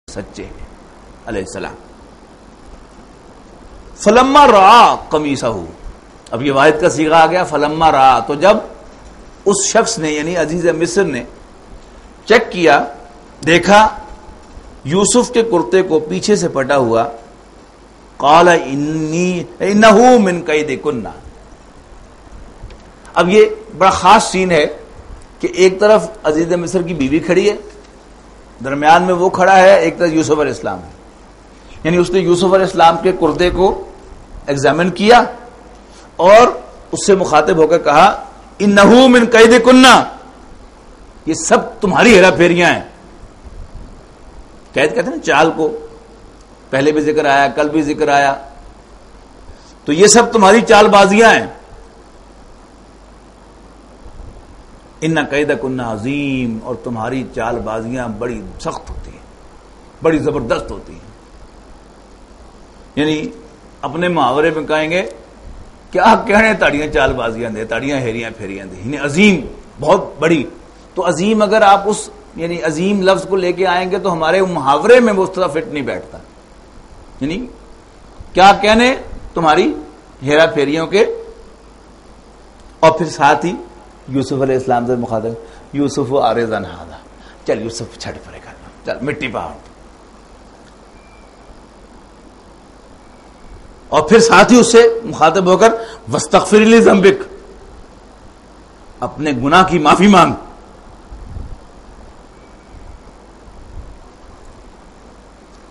سچے ہیں علیہ السلام. فلما رأى قمیصہ، اب یہ واحد کا صیغہ آ گیا فلما رأى، تو جب اس شخص نے یعنی عزیز مصر نے چیک کیا، دیکھا یوسف کے کرتے کو پیچھے سے پٹا ہوا، قال انہ من کیدکن. اب یہ بڑا خاص سین ہے کہ ایک طرف عزیز مصر کی بیوی کھڑی ہے، درمیان میں وہ کھڑا ہے، ایک طرف یوسف علیہ السلام ہے. یعنی اس نے یوسف علیہ السلام کے کردے کو ایگزامن کیا اور اس سے مخاطب ہو کر کہا انہو من کیدکن، یہ سب تمہاری ہیرا پھیریاں ہیں. قید کہتے ہیں نا چال کو، پہلے بھی ذکر آیا، کل بھی ذکر آیا، تو یہ سب تمہاری چال بازیاں ہیں. ان کیدکن عظیم، اور تمہاری چال بازیاں بڑی سخت ہوتی ہیں، بڑی زبردست ہوتی ہیں. یعنی اپنے محاورے میں کہیں گے کیا کہنے تاڑیاں چال بازیاں دے، تاڑیاں ہیریاں پھیریاں دے، یعنی عظیم، بہت بڑی. تو عظیم اگر آپ اس یعنی عظیم لفظ کو لے کے آئیں گے تو ہمارے محاورے میں وہ اس طرح فٹ نہیں بیٹھتا. یعنی کیا کہنے تمہاری ہیرا پھیریوں کے. اور پھر ساتھ ہی یوسف علیہ السلام سے مخاطب یوسف اعرض عن ھذا، چل یوسف چھٹ پرے کر لو، چل مٹی پاؤ. اور پھر ساتھ ہی اس سے مخاطب ہو کر واستغفر لذنبک، اپنے گناہ کی معافی مانگ.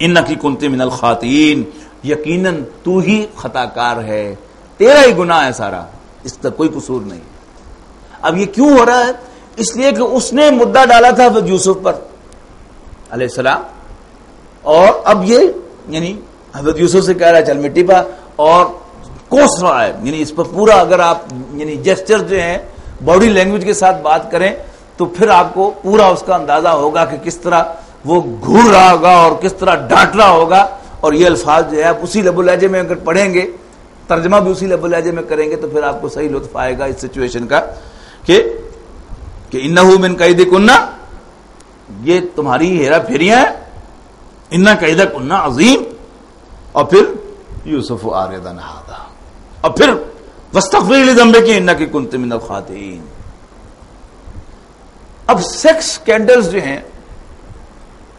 انکی کنت من الخاطئین، یقیناً تو ہی خطا کار ہے، تیرا ہی گناہ ہے سارا، اس کا کوئی قصور نہیں. اب یہ کیوں ہو رہا ہے؟ اس لیے کہ اس نے مدعا ڈالا تھا یوسف پر علیہ السلام، اور اب یہ یعنی حضرت یوسف سے کہہ رہا ہے چل مٹی پا، اور کوس رہا ہے. یعنی اس پر پورا اگر آپ یعنی جیسچر جو ہیں باڈی لینگویج کے ساتھ بات کریں تو پھر آپ کو پورا اس کا اندازہ ہوگا کہ کس طرح وہ گھور رہا ہوگا اور کس طرح ڈانٹ رہا ہوگا. اور یہ الفاظ جو ہے آپ اسی لب و لہجے میں اگر پڑھیں گے، ترجمہ بھی اسی لب و لہجے میں کریں گے تو پھر آپ کو صحیح لطف آئے گا اس سچویشن کا کہ انہو من کیدکن، یہ تمہاری ہیرا پھیریاں ہیں، ان کیدکن عظیم. اور پھر یوسف اعرض عن ھذا، اور پھر واستغفر لذنبک انک کنت من الخاطئین. اب سیکس سکینڈلز جو ہیں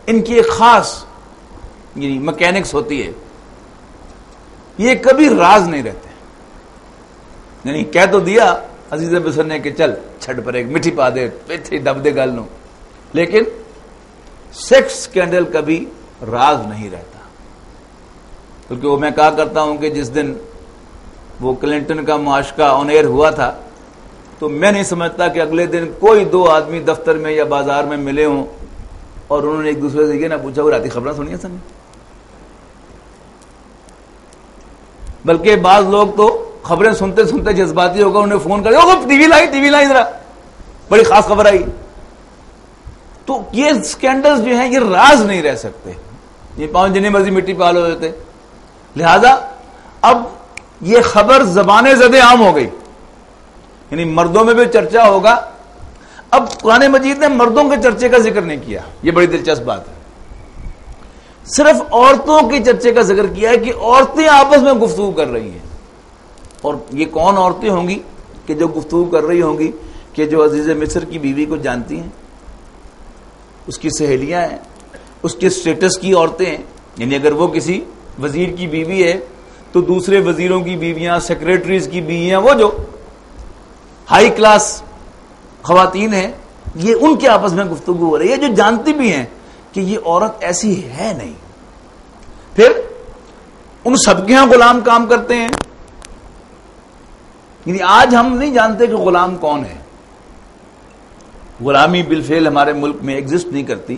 ان کی ایک خاص یعنی مکینکس ہوتی ہے، یہ کبھی راز نہیں رہتے. یعنی کہہ تو دیا عزیز مصر نے کہ چل چھٹ پر ایک مٹھی پا دے، پیتھی دب دے گل نو، لیکن سیکس سکینڈل کبھی راز نہیں رہتا. کیونکہ وہ میں کہا کرتا ہوں کہ جس دن وہ کلنٹن کا معاشقہ آن ایئر ہوا تھا تو میں نہیں سمجھتا کہ اگلے دن کوئی دو آدمی دفتر میں یا بازار میں ملے ہوں اور انہوں نے ایک دوسرے سے یہ نہ پوچھا وہ راتی خبریں سنی ہیں سن. بلکہ بعض لوگ تو خبریں سنتے سنتے جذباتی ہوگا، انہیں فون کر دیا ٹی وی لائی ذرا بڑی خاص خبر آئی. تو یہ سکینڈلز جو ہیں یہ راز نہیں رہ سکتے، یہ پاؤں جنہیں مرضی مٹی پال ہو دیتے. لہذا اب یہ خبر زبان زدے عام ہو گئی، یعنی مردوں میں بھی چرچا ہوگا. اب قرآن مجید نے مردوں کے چرچے کا ذکر نہیں کیا، یہ بڑی دلچسپ بات ہے. صرف عورتوں کے چرچے کا ذکر کیا ہے کہ عورتیں آپس میں گفتگو کر رہی ہیں. اور یہ کون عورتیں ہوں گی کہ جو گفتگو کر رہی ہوں گی؟ کہ جو عزیز مصر کی بیوی کو جانتی ہیں، اس کی سہیلیاں ہیں، اس کے سٹیٹس کی عورتیں ہیں. یعنی اگر وہ کسی وزیر کی بیوی ہے تو دوسرے وزیروں کی بیویاں، سیکریٹریز کی بیویاں، وہ جو ہائی کلاس خواتین ہیں، یہ ان کے آپس میں گفتگو ہو رہی ہے، جو جانتی بھی ہیں کہ یہ عورت ایسی ہے نہیں. پھر ان سب کے ہاں غلام کام کرتے ہیں. یعنی آج ہم نہیں جانتے کہ غلام کون ہے. غلامی بالفعل ہمارے ملک میں ایگزسٹ نہیں کرتی،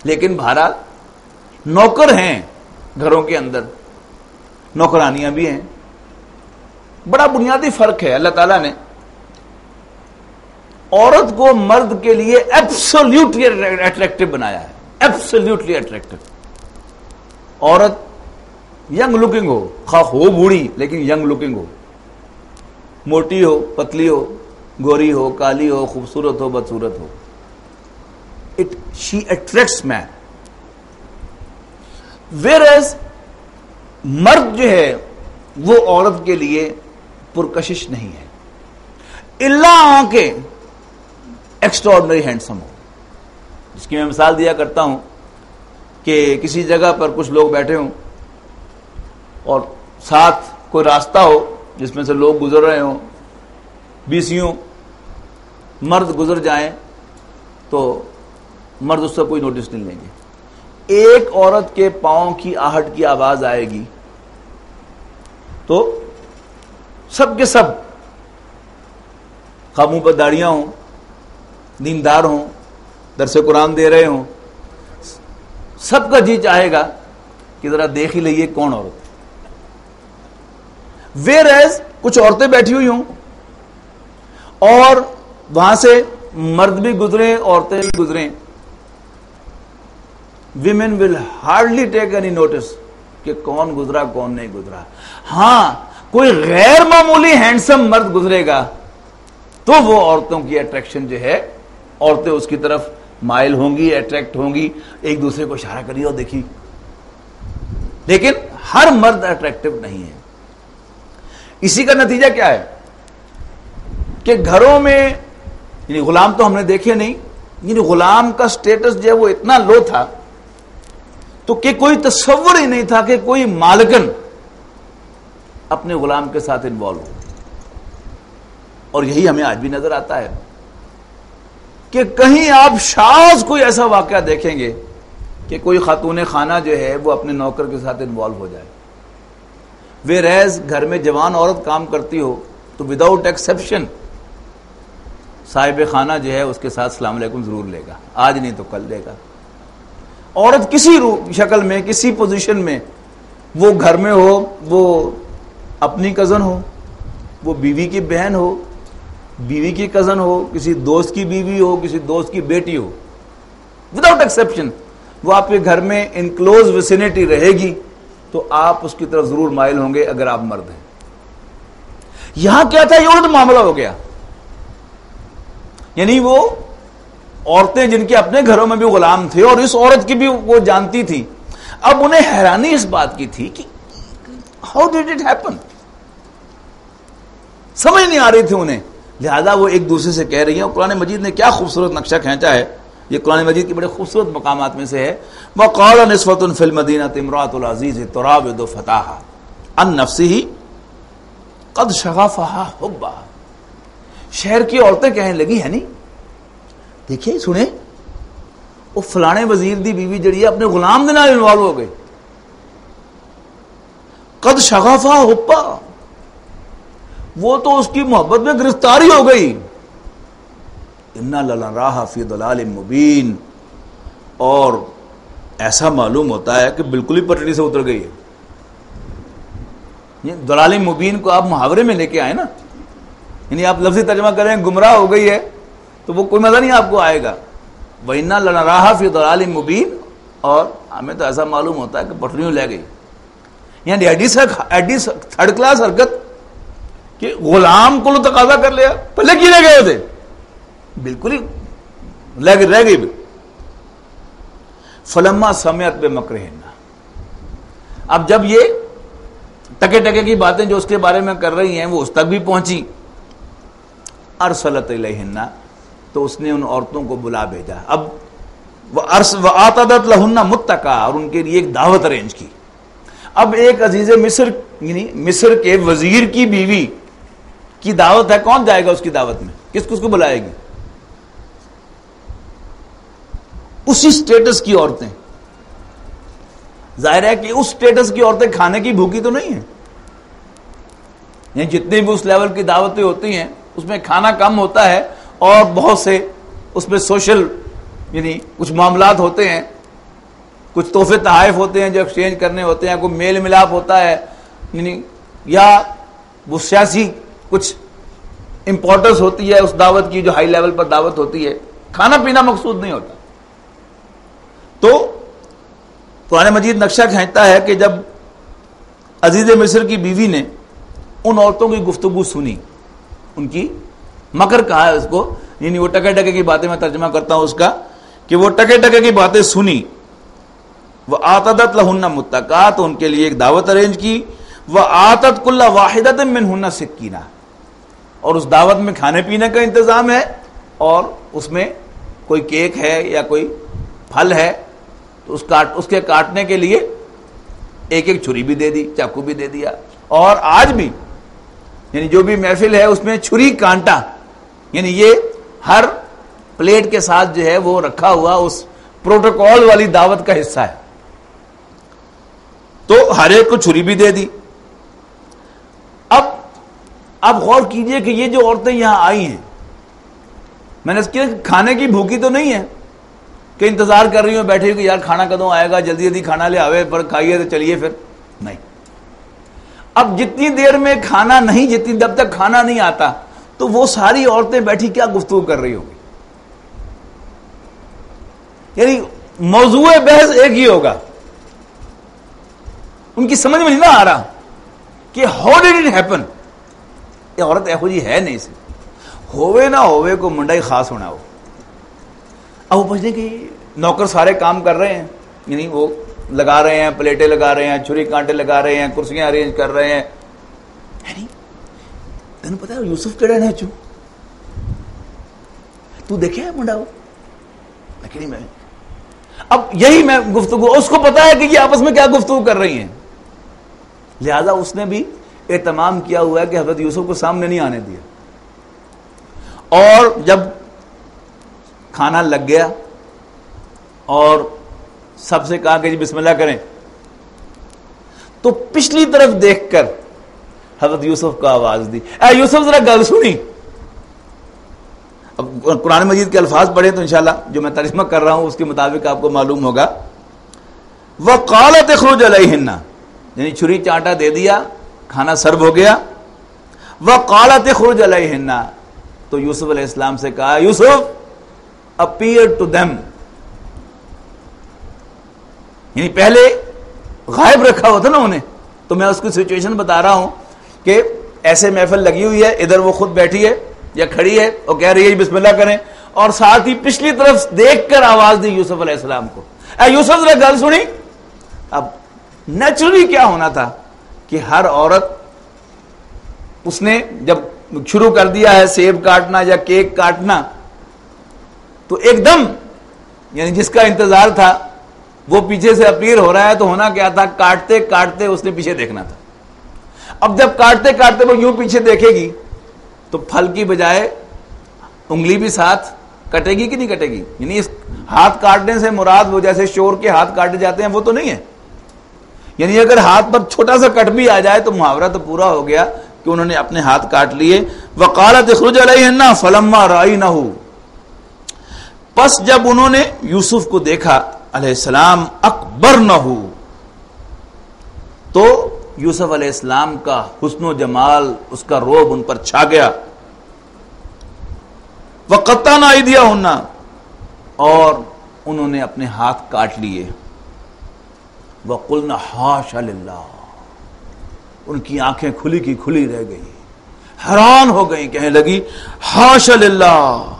لیکن بہرحال نوکر ہیں گھروں کے اندر، نوکرانیاں بھی ہیں. بڑا بنیادی فرق ہے. اللہ تعالیٰ نے عورت کو مرد کے لیے ایبسولوٹلی اٹریکٹو بنایا ہے، ایبسولوٹلی اٹریکٹو. عورت ینگ لکنگ ہو، خواہ ہو بوڑھی لیکن ینگ لکنگ ہو، موٹی ہو، پتلی ہو، گوری ہو، کالی ہو، خوبصورت ہو، بدصورت ہو، شی اٹریکٹس مین. whereas مرد جو ہے وہ عورت کے لیے پرکشش نہیں ہے الا کہ ایکسٹراڈنری ہینڈسم ہو. جس کی میں مثال دیا کرتا ہوں کہ کسی جگہ پر کچھ لوگ بیٹھے ہوں اور ساتھ کوئی راستہ ہو جس میں سے لوگ گزر رہے ہوں, بیسیوں مرد گزر جائیں تو مرد اس سے کوئی نوٹس نہیں لیں گے. ایک عورت کے پاؤں کی آہٹ کی آواز آئے گی تو سب کے سب خاموں پر داڑیاں ہوں, دیندار ہوں, درس قرآن دے رہے ہوں, سب کا جی چاہے گا کہ ذرا دیکھ ہی لئیے کون عورت. ویئرایز کچھ عورتیں بیٹھی ہوئی ہوں اور وہاں سے مرد بھی گزرے عورتیں بھی گزریں, women will hardly take any notice کہ کون گزرا کون نہیں گزرا. ہاں کوئی غیر معمولی ہینڈسم مرد گزرے گا تو وہ عورتوں کی اٹریکشن جو ہے, عورتیں اس کی طرف مائل ہوں گی, اٹریکٹ ہوں گی, ایک دوسرے کو اشارہ کریے اور دیکھی. لیکن ہر مرد اٹریکٹو نہیں ہے. اسی کا نتیجہ کیا ہے کہ گھروں میں یعنی غلام تو ہم نے دیکھے نہیں, یعنی غلام کا سٹیٹس جو ہے وہ اتنا لو تھا تو کہ کوئی تصور ہی نہیں تھا کہ کوئی مالکن اپنے غلام کے ساتھ انوالو ہو. اور یہی ہمیں آج بھی نظر آتا ہے کہ کہیں آپ شاذ کوئی ایسا واقعہ دیکھیں گے کہ کوئی خاتون خانہ جو ہے وہ اپنے نوکر کے ساتھ انوالو ہو جائے. ویئرایز گھر میں جوان عورت کام کرتی ہو تو وداؤٹ ایکسیپشن صاحب خانہ جو ہے اس کے ساتھ السلام علیکم ضرور لے گا, آج نہیں تو کل لے گا. عورت کسی شکل میں کسی پوزیشن میں, وہ گھر میں ہو, وہ اپنی کزن ہو, وہ بیوی کی بہن ہو, بیوی کی کزن ہو, کسی دوست کی بیوی ہو, کسی دوست کی بیٹی ہو, وداؤٹ ایکسیپشن وہ آپ کے گھر میں ان کلوز ویسینٹی رہے گی تو آپ اس کی طرف ضرور مائل ہوں گے اگر آپ مرد ہیں. یہاں کیا تھا, یہ الٹ معاملہ ہو گیا. یعنی وہ عورتیں جن کے اپنے گھروں میں بھی غلام تھے اور اس عورت کی بھی وہ جانتی تھی, اب انہیں حیرانی اس بات کی تھی کہ ہاؤ ڈیڈ اٹ ہیپن, سمجھ نہیں آ رہی تھی انہیں. لہذا وہ ایک دوسرے سے کہہ رہی ہیں. اور قرآن مجید نے کیا خوبصورت نقشہ کھینچا ہے, یہ قرآن مجید کے بڑے خوبصورت مقامات میں سے ہے. وَقَالَ نِسْوَةٌ فِي الْمَدِينَةِ امْرَأَةُ الْعَزِيزِ تُرَاوِدُ فَتَاهَا عَن نَفْسِهِ قَدْ شَغَفَهَا حُبًّا. شہر کی عورتیں کہنے لگی ہے نہیں, دیکھیے سنیں, وہ فلانے وزیر دی بیوی جڑی ہے اپنے غلام دے نال انوالو ہو گئی. قد شغفا حبا, وہ تو اس کی محبت میں گرفتاری ہو گئی. انا لنراہا فی ضلال مبین, اور ایسا معلوم ہوتا ہے کہ بالکل ہی پٹڑی سے اتر گئی ہے. ضلال مبین کو آپ محاورے میں لے کے آئے نا, یعنی آپ لفظی ترجمہ کریں گمراہ ہو گئی ہے تو وہ کوئی مزہ نہیں آپ کو آئے گا. وَإِنَّا لَنَرَاهَا فِي ضَلَالٍ مُبِينٍ, اور ہمیں تو ایسا معلوم ہوتا ہے کہ پٹریوں لے گئی. یعنی ایڈی تھرڈ کلاس حرکت کہ غلام کو تقاضا کر لیا, پہلے کی لے گئے تھے, بالکل ہی رہ گئی. فَلَمَّا سَمِعَتْ بِمَكْرِهِنَّ, اب جب یہ ٹکے ٹکے کی باتیں جو اس کے بارے میں کر رہی ہیں وہ اس تک بھی پہنچی, ارسلت الیہن, تو اس نے ان عورتوں کو بلا بھیجا. اب وَآتَدَتْ لَهُنَّ مُتَّكَأً, اور ان کے لیے ایک دعوت ارینج کی. اب ایک عزیز مصر یعنی مصر کے وزیر کی بیوی کی دعوت ہے, کون جائے گا اس کی دعوت میں, کس کو بلائے گی؟ اسی سٹیٹس کی عورتیں. ظاہر ہے کہ اس سٹیٹس کی عورتیں کھانے کی بھوکی تو نہیں ہیں, یعنی جتنی بھی اس لیول کی دعوتیں ہوتی ہیں اس میں کھانا کم ہوتا ہے اور بہت سے اس میں سوشل یعنی کچھ معاملات ہوتے ہیں, کچھ تحفے تحائف ہوتے ہیں جو ایکسچینج کرنے ہوتے ہیں, کوئی میل ملاپ ہوتا ہے, یعنی یا وہ سیاسی کچھ امپورٹنس ہوتی ہے اس دعوت کی جو ہائی لیول پر دعوت ہوتی ہے, کھانا پینا مقصود نہیں ہوتا. تو قرآن مجید نقشہ کھینچتا ہے کہ جب عزیز مصر کی بیوی نے ان عورتوں کی گفتگو سنی, ان کی مکر کہا ہے اس کو, یعنی وہ ٹکے ٹکے کی باتیں, میں ترجمہ کرتا ہوں اس کا کہ وہ ٹکے ٹکے کی باتیں سنی, وآتدت لہن متقات، ان کے لیے ایک دعوت ارینج کی، وآتت کل واحدۃ منہن سکینہ، اور اس دعوت میں کھانے پینے کا انتظام ہے، اور اس میں کوئی کیک ہے یا کوئی پھل ہے تو اس کے کاٹنے کے لیے ایک ایک چھری بھی دے دی، چاقو بھی دے دیا. اور آج بھی یعنی جو بھی محفل ہے اس میں چھری کانٹا، یعنی یہ ہر پلیٹ کے ساتھ جو ہے وہ رکھا ہوا اس پروٹوکول والی دعوت کا حصہ ہے. تو ہر ایک کو چھری بھی دے دی. اب غور کیجئے کہ یہ جو عورتیں یہاں آئی ہیں، میں نے اس کے کھانے کی بھوکی تو نہیں ہے کہ انتظار کر رہی ہوں بیٹھے کہ یار کھانا کدوں آئے گا، جلدی جلدی کھانا لے آوے پر کھائیے تو چلیے پھر. نہیں، اب جتنی دیر میں کھانا نہیں، جب تک کھانا نہیں آتا تو وہ ساری عورتیں بیٹھی کیا گفتگو کر رہی ہوگی. یعنی موضوع بحث ایک ہی ہوگا. ان کی سمجھ میں نہیں نہ آ رہا کہ ہاؤ ڈیڈ اٹ ہیپن. یہ عورت ایہو جی ہے نہیں سی، ہوئے نہ ہوئے کو منڈا ہی خاص ہونا ہو. اب وہ پوچھتے کہ نوکر سارے کام کر رہے ہیں، یعنی وہ لگا رہے ہیں، پلیٹیں لگا رہے ہیں، چھری کانٹے لگا رہے ہیں، کرسیاں ارینج کر رہے ہیں. تین پتا ہے یوسف کہڑا ہے؟ تو دیکھے منڈا وہ لیکن میں اب یہی میں گفتگو، اس کو پتا ہے کہ یہ آپس میں کیا گفتگو کر رہی ہیں، لہذا اس نے بھی اہتمام کیا ہوا ہے کہ حضرت یوسف کو سامنے نہیں آنے دیا. اور جب کھانا لگ گیا اور سب سے کہا کہ جی بسم اللہ کریں، تو پچھلی طرف دیکھ کر حضرت یوسف کو آواز دی، اے یوسف ذرا گل سنی. اب قرآن مجید کے الفاظ پڑھیں تو انشاءاللہ جو میں ترجمہ کر رہا ہوں اس کے مطابق آپ کو معلوم ہوگا. وَقَالَتْ اخْرُجْ عَلَيْهِنَّ، یعنی چھری چانٹا دے دیا، کھانا سرو ہو گیا. وَقَالَتْ اخْرُجْ عَلَيْهِنَّ، تو یوسف علیہ السلام سے کہا یوسف appear to them، یعنی پہلے غائب رکھا ہوا تھا نا انہیں. تو میں اس کی سچویشن بتا رہا ہوں کہ ایسے محفل لگی ہوئی ہے، ادھر وہ خود بیٹھی ہے یا کھڑی ہے اور کہہ رہی ہے بسم اللہ کریں، اور ساتھ ہی پچھلی طرف دیکھ کر آواز دی یوسف علیہ السلام کو، اے یوسف ذرا گل سنی. اب نیچرلی کیا ہونا تھا کہ ہر عورت، اس نے جب شروع کر دیا ہے سیب کاٹنا یا کیک کاٹنا، تو ایک دم یعنی جس کا انتظار تھا وہ پیچھے سے اپیئر ہو رہا ہے، تو ہونا کیا تھا، کاٹتے کاٹتے اس نے پیچھے دیکھنا تھا. اب جب کاٹتے کاٹتے وہ یوں پیچھے دیکھے گی تو پھل کی بجائے انگلی بھی ساتھ کٹے گی کہ نہیں کٹے گی. یعنی اس ہاتھ کاٹنے سے مراد وہ جیسے شور کے ہاتھ کاٹے جاتے ہیں وہ تو نہیں ہے. یعنی اگر ہاتھ پر چھوٹا سا کٹ بھی آ جائے تو محاورہ تو پورا ہو گیا کہ انہوں نے اپنے ہاتھ کاٹ لیے. وقالت اخرج علیہن فلما رأینہ، پس جب انہوں نے یوسف کو دیکھا علیہ السلام، اکبرنہ، تو یوسف علیہ السلام کا حسن و جمال، اس کا روب ان پر چھا گیا. وقطعن ایدیہن، اور انہوں نے اپنے ہاتھ کاٹ لیے. وقلن حاش للہ، ان کی آنکھیں کھلی کی کھلی رہ گئی، حیران ہو گئی، کہنے لگی حاش للہ،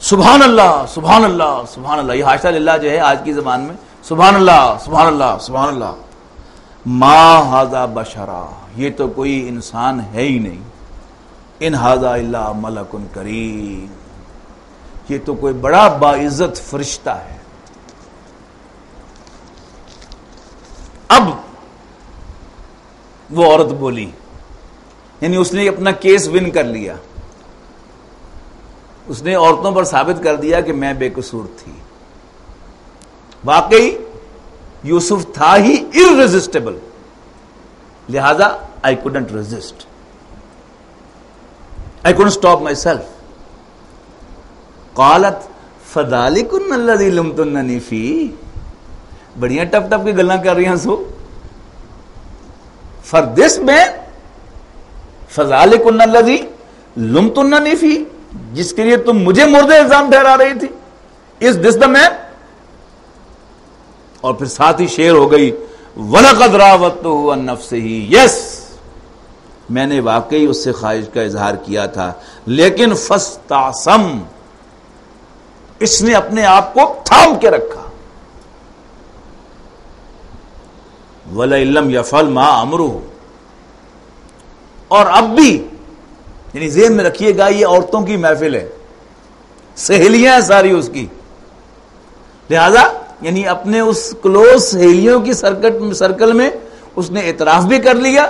سبحان اللہ سبحان اللہ سبحان اللہ. یہ حاشا للہ جو ہے آج کی زبان میں سبحان اللہ سبحان اللہ سبحان اللہ. ما ھذا بشرا، یہ تو کوئی انسان ہے ہی نہیں. ان ھذا الا ملک کریم، یہ تو کوئی بڑا باعزت فرشتہ ہے. اب وہ عورت بولی، یعنی اس نے اپنا کیس ون کر لیا، اس نے عورتوں پر ثابت کر دیا کہ میں بے قصور تھی. واقعی یوسف تھا ہی irresistible، لہذا I couldn't resist، I couldn't stop myself. قالت فذلکن الذی لمتننی فیہ، بڑیاں ٹپ ٹپ کی گلاں کر رہی ہیں. سو for this man فذلکن الذی لمتننی فیہ، جس کے لیے تم مجھے مورد الزام ٹھہرا رہی تھی، is this the man؟ اور پھر ساتھ ہی شعر ہو گئی وَلَقَدْ رَاوَدتُّهُ عَن نَفْسِهِ، یس میں نے واقعی اس سے خواہش کا اظہار کیا تھا، لیکن فَاسْتَعْصَمَ، اس نے اپنے آپ کو تھام کے رکھا. وَلَئِن لَّمْ يَفْعَلْ مَا أَمْرُهُ، اور اب بھی یعنی ذہن میں رکھیے گا یہ عورتوں کی محفل ہے، سہیلیاں ہیں ساری اس کی، لہذا یعنی اپنے اس کلوز سہیلیوں کی سرکل میں اس نے اعتراف بھی کر لیا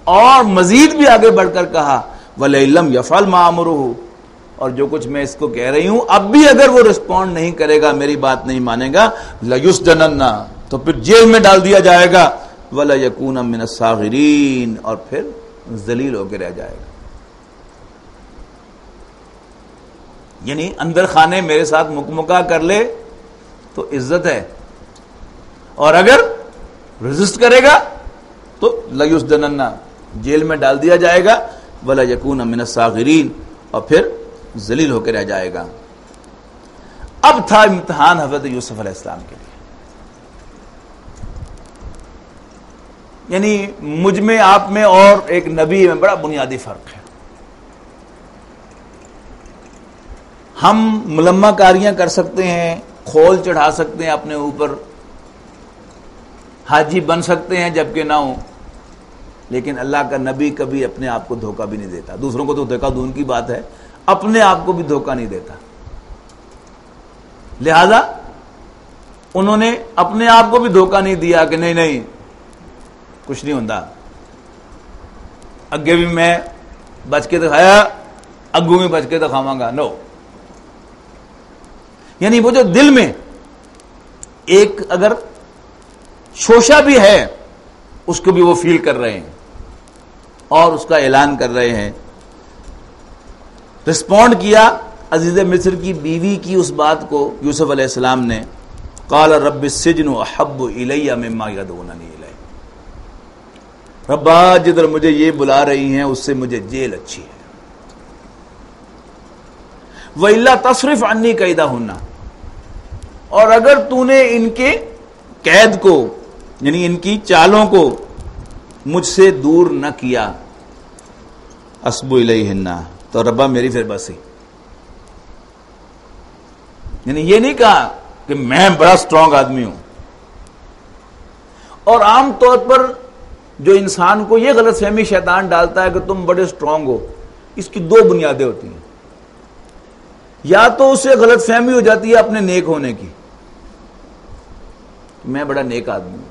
اور مزید بھی آگے بڑھ کر کہا وَلَئِن لَّمْ يَفْعَلْ مَا أَمْرُهُ، اور جو کچھ میں اس کو کہہ رہی ہوں اب بھی اگر وہ رسپونڈ نہیں کرے گا، میری بات نہیں مانے گا، لَيُسْجَنَنَّ، تو پھر جیل میں ڈال دیا جائے گا، وَلَيَكُونَ مِنَ الصَّاغِرِينَ، اور پھر ذلیل ہو کے رہ جائے گا۔ یعنی اندر خانے میرے ساتھ مکمکا کر لے تو عزت ہے، اور اگر ریزسٹ کرے گا تو لَيُسْجَنَنَّ، جیل میں ڈال دیا جائے گا، وَلَيَكُونَ مِنَ الصَّاغِرِينَ، اور پھر ذلیل ہو کے رہ جائے گا۔ اب تھا امتحان حضرت یوسف علیہ السلام کے لیے، یعنی مجھ میں آپ میں اور ایک نبی میں بڑا بنیادی فرق ہے۔ ہم ملمہ کاریاں کر سکتے ہیں، کھول چڑھا سکتے ہیں اپنے اوپر، حاجی بن سکتے ہیں جبکہ نہ ہوں، لیکن اللہ کا نبی کبھی اپنے آپ کو دھوکہ بھی نہیں دیتا۔ دوسروں کو تو دھوکہ دون کی بات ہے، اپنے آپ کو بھی دھوکہ نہیں دیتا۔ لہذا انہوں نے اپنے آپ کو بھی دھوکہ نہیں دیا کہ نہیں نہیں کچھ نہیں ہوتا، اگے بھی میں بچ کے دکھایا، اگوں بھی بچ کے دکھاواں گا، نو۔ یعنی وہ جو دل میں ایک اگر شوشہ بھی ہے اس کو بھی وہ فیل کر رہے ہیں اور اس کا اعلان کر رہے ہیں۔ رسپونڈ کیا عزیز مصر کی بیوی کی اس بات کو یوسف علیہ السلام نے، قال رب السجن احب الی مما یدعوننی الیہ، ربا جدھر مجھے یہ بلا رہی ہیں اس سے مجھے جیل اچھی ہے، وَإِلَّا تَصْرِفْ عَنِّي كَيْدَهُنَّ، اور اگر تو نے ان کے قید کو یعنی ان کی چالوں کو مجھ سے دور نہ کیا، اصب الیہن، تو ربا میری پھر بسی۔ یعنی یہ نہیں کہا کہ میں بڑا سٹرونگ آدمی ہوں، اور عام طور پر جو انسان کو یہ غلط فہمی شیطان ڈالتا ہے کہ تم بڑے سٹرونگ ہو، اس کی دو بنیادیں ہوتی ہیں، یا تو اسے غلط فہمی ہو جاتی ہے اپنے نیک ہونے کی، میں بڑا نیک آدمی ہوں،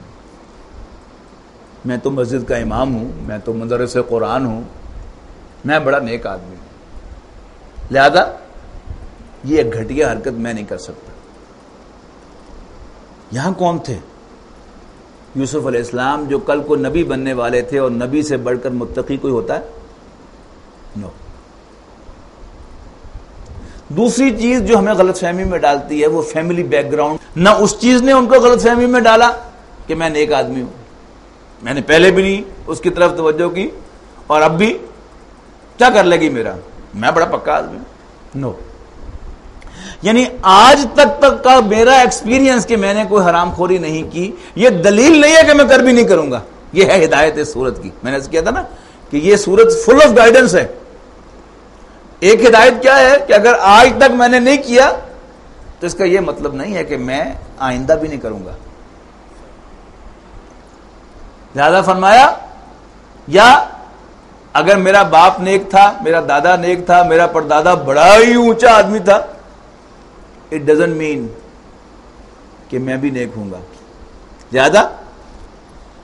میں تو مسجد کا امام ہوں، میں تو مدرس قرآن ہوں، میں بڑا نیک آدمی ہوں، لہذا یہ ایک گھٹیا حرکت میں نہیں کر سکتا۔ یہاں کون تھے؟ یوسف علیہ السلام، جو کل کو نبی بننے والے تھے، اور نبی سے بڑھ کر متقی کوئی ہوتا ہے؟ نو۔ دوسری چیز جو ہمیں غلط فہمی میں ڈالتی ہے وہ فیملی بیک گراؤنڈ، نہ اس چیز نے ان کو غلط فہمی میں ڈالا کہ میں نیک آدمی ہوں، میں نے پہلے بھی نہیں اس کی طرف توجہ کی، اور اب بھی کیا کر لے گی میرا، میں بڑا پکا آدمی ہوں، نو۔ یعنی آج تک کا میرا ایکسپیرینس کہ میں نے کوئی حرام خوری نہیں کی، یہ دلیل نہیں ہے کہ میں کر بھی نہیں کروں گا۔ یہ ہے ہدایت اس سورت کی، میں نے کیا تھا نا کہ یہ سورت فل آف گائیڈنس ہے۔ ایک ہدایت کیا ہے کہ اگر آج تک میں نے نہیں کیا تو اس کا یہ مطلب نہیں ہے کہ میں آئندہ بھی نہیں کروں گا۔ لہذا فرمایا، یا اگر میرا باپ نیک تھا، میرا دادا نیک تھا، میرا پردادا بڑا ہی اونچا آدمی تھا، اٹ ڈزنٹ مین کہ میں بھی نیک ہوں گا۔ لہذا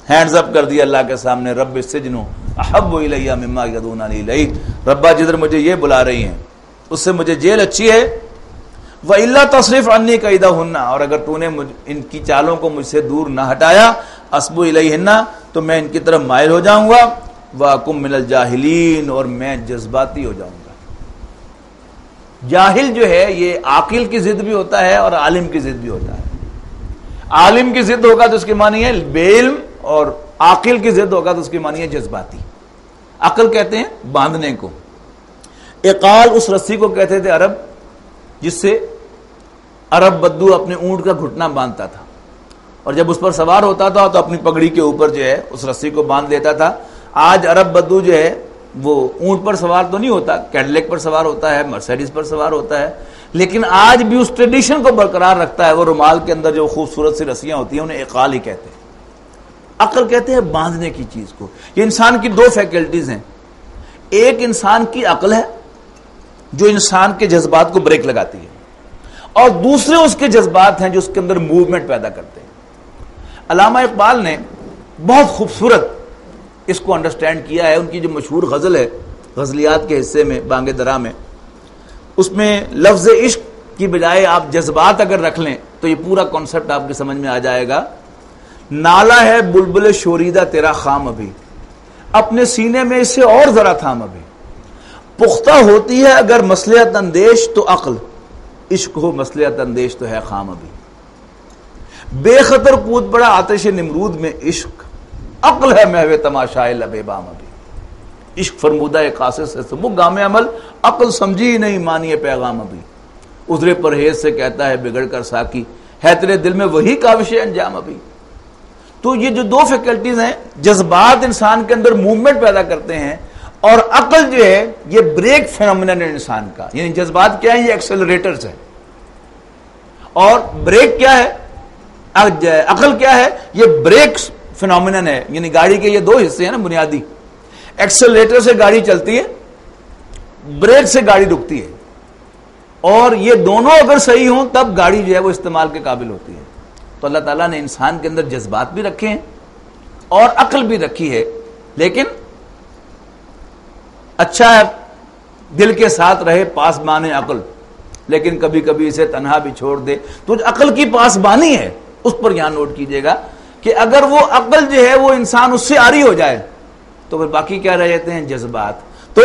ہینڈز اپ کر دیا اللہ کے سامنے، رب السجن احب الی مما یدعوننی الیہ، ربا جدھر مجھے یہ بلا رہی ہیں اس سے مجھے جیل اچھی ہے، وَإِلَّا تَصْرِفْ عَنِّي كَيْدَهُنَّ، اور اگر تو نے ان کی چالوں کو مجھ سے دور نہ ہٹایا، اصب الیہن، تو میں ان کی طرف مائل ہو جاؤں گا، وَأَكُن مِّنَ الْجَاهِلِينَ، اور میں جذباتی ہو جاؤں گا۔ جاہل جو ہے یہ عاقل کی ضد بھی ہوتا ہے اور عالم کی ضد بھی ہوتا ہے۔ عالم کی ضد ہوگا تو اس کی معنی ہے بے علم، اور عاقل کی ضد ہوگا تو اس کی معنی ہے جذباتی۔ عقل کہتے ہیں باندھنے کو، اقال اس رسی کو کہتے تھے عرب، جس سے عرب بدو اپنے اونٹ کا گھٹنا باندھتا تھا، اور جب اس پر سوار ہوتا تھا تو اپنی پگڑی کے اوپر جو ہے اس رسی کو باندھ لیتا تھا۔ آج عرب بدو جو ہے وہ اونٹ پر سوار تو نہیں ہوتا، کیڈلیک پر سوار ہوتا ہے، مرسیڈیز پر سوار ہوتا ہے، لیکن آج بھی اس ٹریڈیشن کو برقرار رکھتا ہے۔ وہ رومال کے اندر جو خوبصورت سی رسیاں ہوتی ہیں انہیں اقال ہی کہتے ہیں۔ عقل کہتے ہیں باندھنے کی چیز کو. یہ انسان کی دو فیکلٹیز ہیں. ایک انسان کی عقل ہے جو انسان کے جذبات کو بریک لگاتی ہے, اور دوسرے اس کے جذبات ہیں جو اس کے اندر موومنٹ پیدا کرتے ہیں. علامہ اقبال نے بہت خوبصورت اس کو انڈرسٹینڈ کیا ہے. ان کی جو مشہور غزل ہے غزلیات کے حصے میں بانگ درا میں, اس میں لفظ عشق کی بجائے آپ جذبات اگر رکھ لیں تو یہ پورا کانسیپٹ آپ کے سمجھ میں آ جائے گا. نالا ہے بلبل شوریدہ تیرا خام ابھی, اپنے سینے میں اسے اور ذرا تھام ابھی. پختہ ہوتی ہے اگر مصلحت اندیش تو عقل, عشق ہو مصلحت اندیش تو ہے خام ابھی. بے خطر کود پڑا آتش نمرود میں عشق, عقل ہے محو تماشائے لبے بام ابھی. عشق فرمودہ قاصد سے سبک گام عمل, عقل سمجھی نہیں مانی پیغام ابھی. عذر پرہیز سے کہتا ہے بگڑ کر ساکی, ہے تیرے دل میں وہی کاوش انجام ابھی. تو یہ جو دو فیکلٹیز ہیں, جذبات انسان کے اندر موومنٹ پیدا کرتے ہیں, اور عقل جو ہے یہ بریک فینومینن ہے انسان کا. یعنی جذبات کیا ہے؟ یہ ایکسلریٹرز ہیں, اور بریک کیا ہے؟ عقل کیا ہے؟ یہ بریک فینومینن ہے. یعنی گاڑی کے یہ دو حصے ہیں نا بنیادی, ایکسلریٹر سے گاڑی چلتی ہے, بریک سے گاڑی رکتی ہے, اور یہ دونوں اگر صحیح ہوں تب گاڑی جو ہے وہ استعمال کے قابل ہوتی ہے. تو اللہ تعالیٰ نے انسان کے اندر جذبات بھی رکھے ہیں اور عقل بھی رکھی ہے, لیکن اچھا ہے دل کے ساتھ رہے پاسبان عقل, لیکن کبھی کبھی اسے تنہا بھی چھوڑ دے. تو جو عقل کی پاسبانی ہے اس پر یہاں نوٹ کیجئے گا کہ اگر وہ عقل جو ہے وہ انسان اس سے عاری ہو جائے تو پھر باقی کیا رہ جاتے ہیں؟ جذبات. تو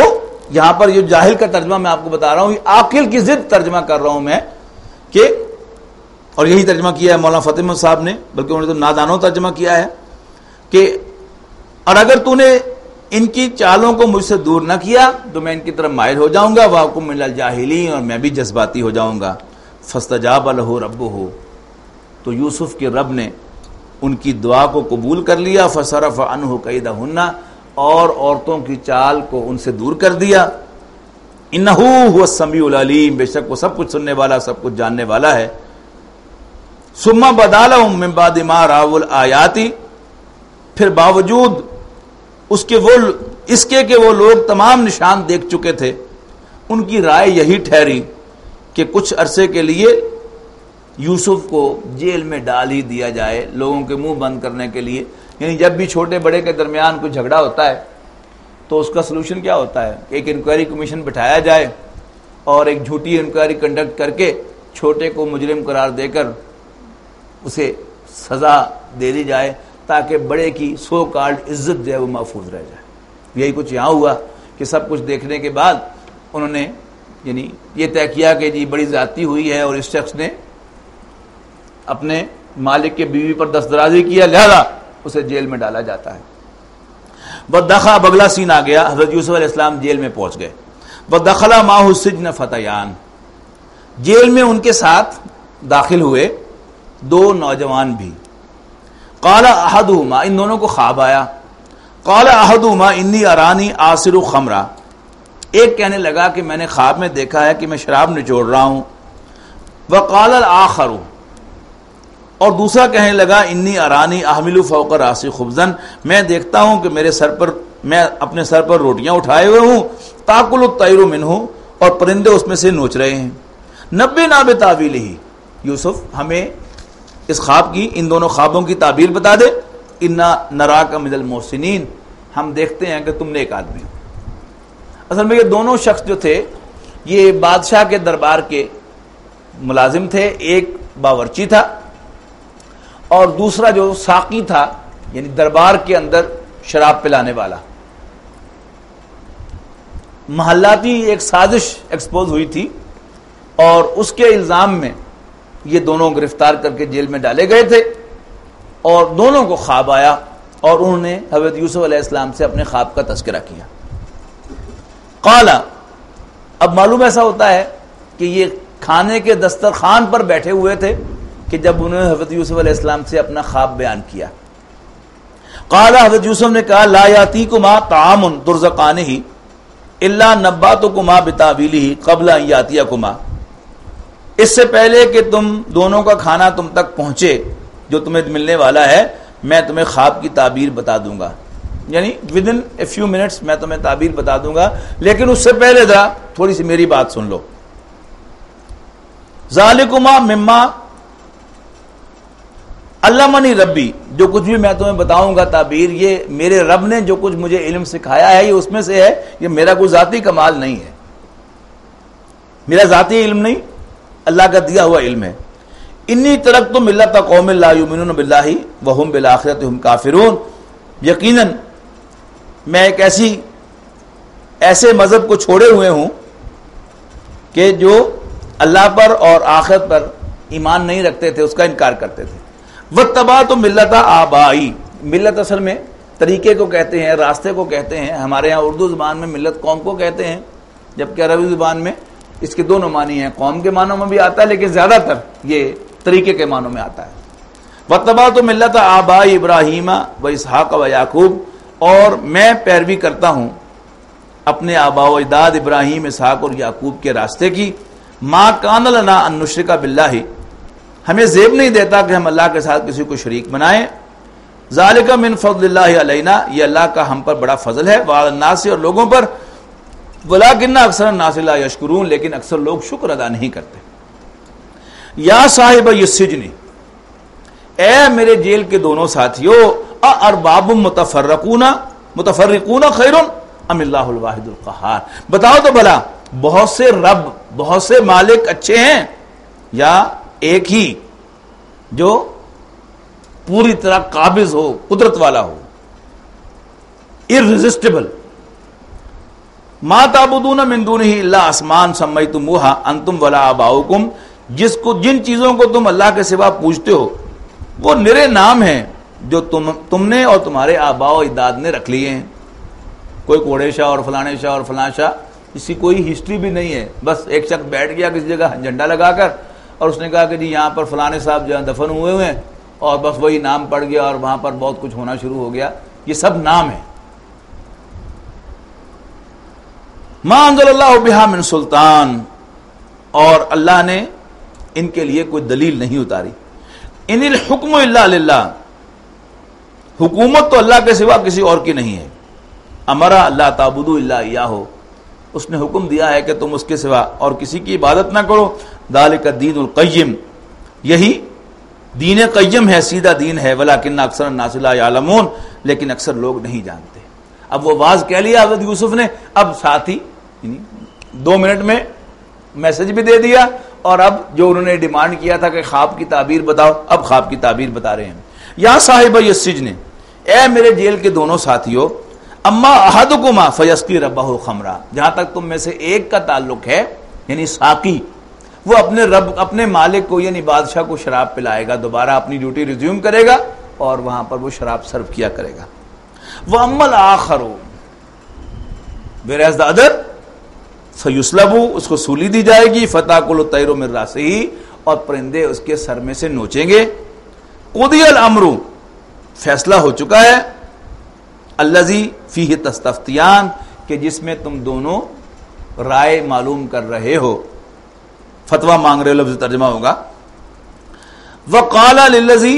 یہاں پر یہ جاہل کا ترجمہ میں آپ کو بتا رہا ہوں, یہ عاقل کی ضد ترجمہ کر رہا ہوں میں, کہ اور یہی ترجمہ کیا ہے مولانا فتح محمد صاحب نے, بلکہ انہوں نے تو نادانوں ترجمہ کیا ہے کہ اور اگر تو نے ان کی چالوں کو مجھ سے دور نہ کیا تو میں ان کی طرف مائل ہو جاؤں گا, واقم من الجاہلین, اور میں بھی جذباتی ہو جاؤں گا. فاستجاب لہ ربہ, تو یوسف کے رب نے ان کی دعا کو قبول کر لیا. فصرف عنہ کیدہن, اور عورتوں کی چال کو ان سے دور کر دیا. انہ هو السمیع العلیم, بے شک وہ سب کچھ سننے والا سب کچھ جاننے والا ہے. ثم بدا لہم من بعد ما راؤوا الآیات, پھر باوجود اس کے کہ وہ لوگ تمام نشان دیکھ چکے تھے, ان کی رائے یہی ٹھہری کہ کچھ عرصے کے لیے یوسف کو جیل میں ڈال ہی دیا جائے, لوگوں کے منہ بند کرنے کے لیے. یعنی جب بھی چھوٹے بڑے کے درمیان کوئی جھگڑا ہوتا ہے تو اس کا سلوشن کیا ہوتا ہے؟ ایک انکوائری کمیشن بٹھایا جائے اور ایک جھوٹی انکوائری کنڈکٹ کر کے چھوٹے کو مجرم قرار دے کر اسے سزا دے دی جائے, تاکہ بڑے کی سو کالڈ عزت جو ہے وہ محفوظ رہ جائے. یہی کچھ یہاں ہوا کہ سب کچھ دیکھنے کے بعد انہوں نے یعنی یہ طے کیا کہ جی بڑی زیادتی ہوئی ہے اور اس شخص نے اپنے مالک کے بیوی پر دستدرازی کیا, لہذا اسے جیل میں ڈالا جاتا ہے. بدخا بگلا سین آ گیا, حضرت یوسف علیہ السلام جیل میں پہنچ گئے. بدخلا معہ السجن فتیان, جیل میں ان کے ساتھ داخل ہوئے دو نوجوان بھی. قال احدہما, ان دونوں کو خواب آیا. قال احدہما انی ارانی آصر خمرہ, ایک کہنے لگا کہ میں نے خواب میں دیکھا ہے کہ میں شراب نچوڑ رہا ہوں. وقال الآخر, اور دوسرا کہنے لگا انی ارانی احمل فوق راسی خبزا, میں دیکھتا ہوں کہ میں اپنے سر پر روٹیاں اٹھائے ہوئے ہوں. تاکل الطیر منہ, اور پرندے اس میں سے نوچ رہے ہیں. نبئنا بتاویلہ, یوسف ہمیں اس خواب کی, ان دونوں خوابوں کی تعبیر بتا دے. انا نراک من المحسنین, ہم دیکھتے ہیں کہ تم نیک آدمی ہو. اصل میں یہ دونوں شخص جو تھے یہ بادشاہ کے دربار کے ملازم تھے. ایک باورچی تھا اور دوسرا جو ساقی تھا, یعنی دربار کے اندر شراب پلانے والا. محلاتی ایک سازش ایکسپوز ہوئی تھی اور اس کے الزام میں یہ دونوں گرفتار کر کے جیل میں ڈالے گئے تھے, اور دونوں کو خواب آیا اور انہوں نے حضرت یوسف علیہ السلام سے اپنے خواب کا تذکرہ کیا. قال, اب معلوم ایسا ہوتا ہے کہ یہ کھانے کے دسترخوان پر بیٹھے ہوئے تھے کہ جب انہوں نے حضرت یوسف علیہ السلام سے اپنا خواب بیان کیا. قال, حضرت یوسف نے کہا لا یاتیکما طعام ترزقانہ الا نباتکما بتاویلہ قبل ان یاتیکما, اس سے پہلے کہ تم دونوں کا کھانا تم تک پہنچے جو تمہیں ملنے والا ہے, میں تمہیں خواب کی تعبیر بتا دوں گا، یعنی with in a few minutes میں تمہیں تعبیر بتا دوں گا، لیکن اس سے پہلے ذرا تھوڑی سی میری بات سن لو. ذالکما مما علمنی ربی، جو کچھ بھی میں تمہیں بتاؤں گا تعبیر، یہ میرے رب نے جو کچھ مجھے علم سکھایا ہے، یہ اس میں سے ہے، یہ میرا کوئی ذاتی کمال نہیں ہے، میرا ذاتی علم نہیں، اللہ کا دیا ہوا علم ہے. انی ترکت ملت قوم لا یؤمنون باللہ وہم بالآخرۃ ہم کافرون، یقیناً میں ایک ایسے مذہب کو چھوڑے ہوئے ہوں کہ جو اللہ پر اور آخرت پر ایمان نہیں رکھتے تھے، اس کا انکار کرتے تھے. واتبعت ملت آبائی، ملت اصل میں طریقے کو کہتے ہیں، راستے کو کہتے ہیں. ہمارے ہاں اردو زبان میں ملت قوم کو کہتے ہیں، جبکہ عربی زبان میں اس کے دونوں معنی ہیں، قوم کے معنوں میں بھی آتا ہے لیکن زیادہ تر یہ طریقے کے معنوں میں آتا ہے. واتبعت ملت آبائی ابراہیم و اسحاق و یعقوب، اور میں پیروی کرتا ہوں اپنے آبا و اجداد ابراہیم، اسحاق اور یعقوب کے راستے کی. ما کان لنا ان نشرک باللہ، ہمیں زیب نہیں دیتا کہ ہم اللہ کے ساتھ کسی کو شریک بنائیں. ذالک من فضل اللہ علینا، یہ اللہ کا ہم پر بڑا فضل ہے. وعلی الناس، اور لوگوں پر. ولکن اکثر الناس لا یشکرون، لیکن اکثر لوگ شکر ادا نہیں کرتے. یا صاحب السجن، اے میرے جیل کے دونوں ساتھیو، ارباب متفرقون خیر ام اللہ الواحد القہار، بتاؤ تو بھلا بہت سے رب، بہت سے مالک اچھے ہیں یا ایک ہی جو پوری طرح قابض ہو، قدرت والا ہو، irresistible. ما تعبدون من دونہ الا اسماء سمیتموہا انتم ولا آباؤکم، جن چیزوں کو تم اللہ کے سوا پوجتے ہو وہ نرے نام ہیں جو تم نے اور تمہارے آباء و اجداد نے رکھ لیے ہیں. کوئی کوڑے شاہ اور فلانے شاہ اور فلاں شاہ، اس کی کوئی ہسٹری بھی نہیں ہے. بس ایک شخص بیٹھ گیا کسی جگہ جھنڈا لگا کر اور اس نے کہا کہ جی یہاں پر فلانے صاحب جو دفن ہوئے ہیں، اور بس وہی نام پڑ گیا اور وہاں پر بہت کچھ ہونا شروع ہو گیا. یہ سب نام ہے. ما انزل اللہ بہا من سلطان، اور اللہ نے ان کے لیے کوئی دلیل نہیں اتاری. ان الحکم الا للہ، حکومت تو اللہ کے سوا کسی اور کی نہیں ہے. امرا اللہ تعبدوا الا ایاہ، اس نے حکم دیا ہے کہ تم اس کے سوا اور کسی کی عبادت نہ کرو. ذالک الدین القیم، یہی دین قیم ہے، سیدھا دین ہے. ولکن اکثر الناس لا یعلمون، لیکن اکثر لوگ نہیں جانتے. اب وہ واز کہہ لیا حضرت یوسف نے، اب ساتھ ہی 2 منٹ میں میسج بھی دے دیا، اور اب جو انہوں نے ڈیمانڈ کیا تھا کہ خواب کی تعبیر بتاؤ، اب خواب کی تعبیر بتا رہے ہیں. یا صاحب السجن، اے میرے جیل کے دونوں ساتھیوں، اما احدکما فیسقی ربہ خمرا، جہاں تک تم میں سے ایک کا تعلق ہے یعنی ساقی، وہ اپنے مالک کو یعنی بادشاہ کو شراب پلائے گا، دوبارہ اپنی ڈیوٹی ریزیوم کرے گا اور وہاں پر وہ شراب سرو کیا کرے گا. وَأَمَّا الْآخَرُ whereas the other فَيُسْلَبُ، اس کو سولی دی جائے گی. فَتَأْكُلُ الطَّيْرُ مِن رَأْسِهِ، اور پرندے اس کے سر میں سے نوچیں گے. قُضِيَ الْأَمْرُ، فیصلہ ہو چکا ہے. الَّذِي فِيهِ تَسْتَفْتِيَانِ، کہ جس میں تم دونوں رائے معلوم کر رہے ہو، فتویٰ مانگ رہے ہو، لفظ ترجمہ ہوگا. وَقَالَ لِلَّذِي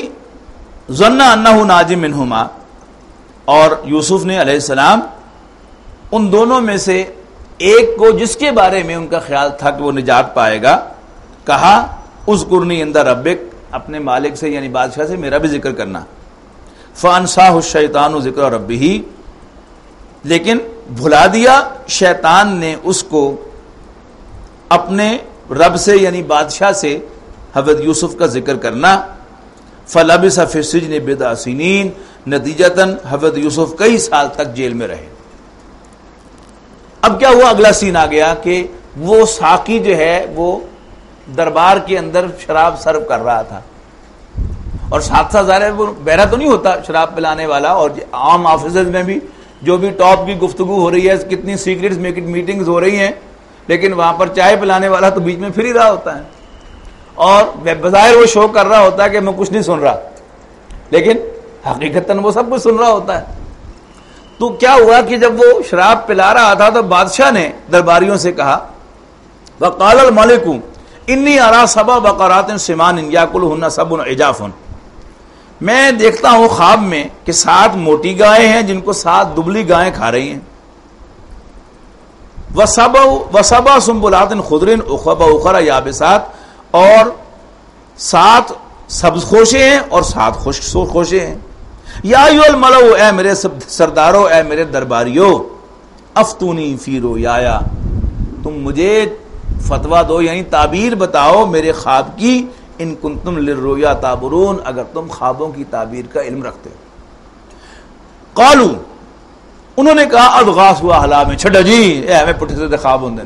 ظَنَّ أَنَّهُ نَاجٍ مِّنْهُمَا، اور یوسف نے علیہ السلام ان دونوں میں سے ایک کو جس کے بارے میں ان کا خیال تھا کہ وہ نجات پائے گا، کہا اذکرنی عند ربک، اپنے مالک سے یعنی بادشاہ سے میرا بھی ذکر کرنا. فانساہ الشیطان ذکر ربہ، لیکن بھلا دیا شیطان نے اس کو اپنے رب سے یعنی بادشاہ سے حضرت یوسف کا ذکر کرنا. فلبث فی السجن بضع سنین، نتیجتاً حضرت یوسف کئی سال تک جیل میں رہے. اب کیا ہوا، اگلا سین آ گیا کہ وہ ساقی جو ہے وہ دربار کے اندر شراب سرو کر رہا تھا، اور ساتھ ساتھ ظاہر ہے وہ بہرا تو نہیں ہوتا شراب پلانے والا. اور عام آفیسز میں بھی جو بھی ٹاپ کی گفتگو ہو رہی ہے، کتنی سیکرٹس میٹنگز ہو رہی ہیں، لیکن وہاں پر چائے پلانے والا تو بیچ میں پھر ہی رہا ہوتا ہے، اور بظاہر وہ شو کر رہا ہوتا ہے کہ میں کچھ نہیں سن رہا، لیکن حقیقتاً وہ سب کچھ سن رہا ہوتا ہے. تو کیا ہوا کہ جب وہ شراب پلا رہا تھا تو بادشاہ نے درباریوں سے کہا، وقال الملک انی ارا سبع بقرات سمان یاکلہن سبع عجاف، میں دیکھتا ہوں خواب میں کہ 7 موٹی گائیں ہیں جن کو 7 دبلی گائیں کھا رہی ہیں. وَسَبْعُ سُنبُلَاتٍ خُضْرٍ اُخَرَ یابسات, اور 7 سبز خوشے ہیں اور 7 خشک خوشے ہیں. یا ایھا الملأ, اے میرے سرداروں, اے میرے درباریوں, افتونی فی رؤیایا, تم مجھے فتویٰ دو یعنی تعبیر بتاؤ میرے خواب کی, ان کنتم للرؤیا تعبرون, اگر تم خوابوں کی تعبیر کا علم رکھتے ہو. قالوا, انہوں نے کہا اضغاث و احلام, چھڈا جی اے ہمیں پٹھے سے خواب ہوندے.